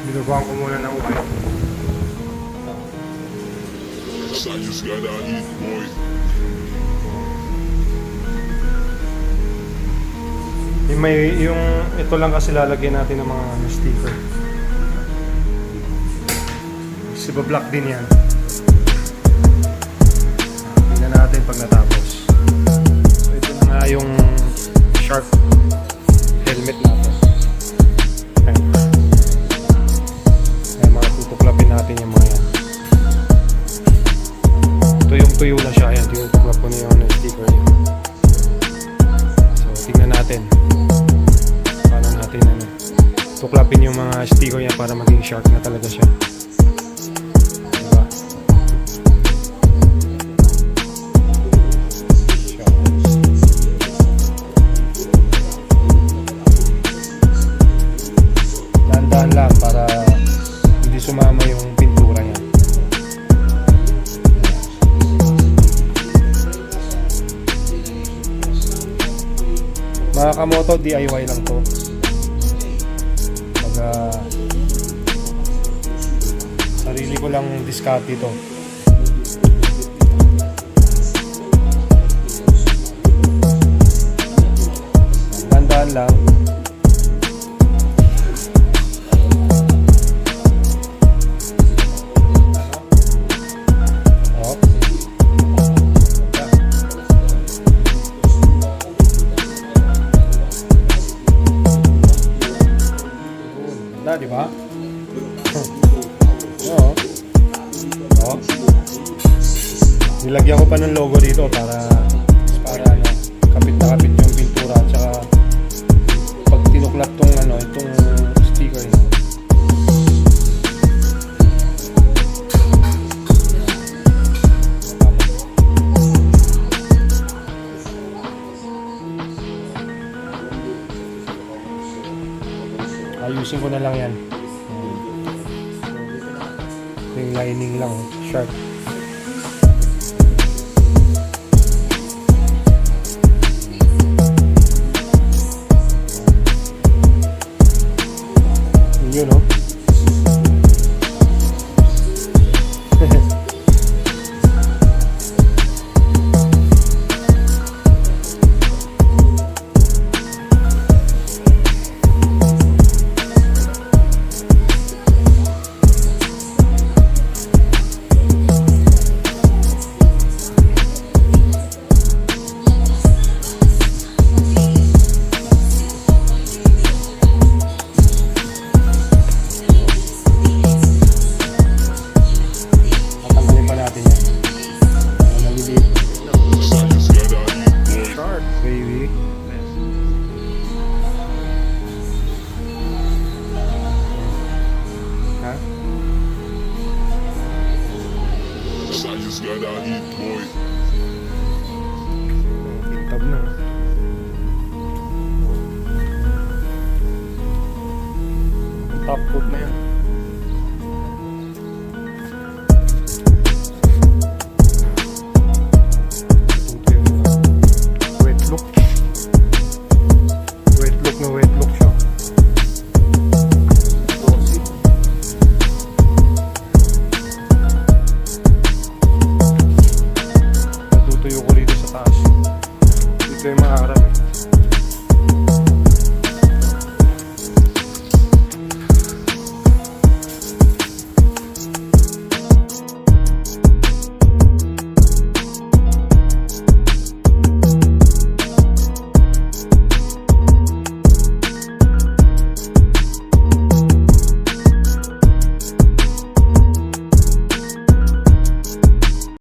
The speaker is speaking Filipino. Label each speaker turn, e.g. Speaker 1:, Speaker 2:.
Speaker 1: Binubuhan ko muna ng white.
Speaker 2: I just gotta eat, boy.
Speaker 1: Yung ito lang kasi lalagyan natin ng mga sticker. Kasi ba-black din yan. Tingnan natin pag natapos. So ito na nga yung shark helmet natin. Ayan. Ayan, mga tutuklapin natin yung mga yan. Tuyong-tuyo na siya. Ayan, tinutuklap ko na yung sticker niya. So tingnan natin. Paano natin tuklapin yung mga sticker niya para maging shark na talaga siya. Diba? Dahan-dahan lang para hindi sumama yung pintura niya. Mga kamoto, DIY lang to. Sarili ko lang diskarte ito. Dahan-dahan lang. Di ba? Oo. Oo. Nilagyan ko pa ng logo dito para kapit na kapit yung pintura at saka pag tinuklap tong itong sticker niya. Ayusin ko na lang yan. Ito yung lining lang, sharp. Yun, no?
Speaker 2: I just gotta eat, boy.
Speaker 1: Kintab na. Top coat na yan. Wet look. Wet look na wet look siya. Tutuyo ko rito sa taas. Dito yung mga harap.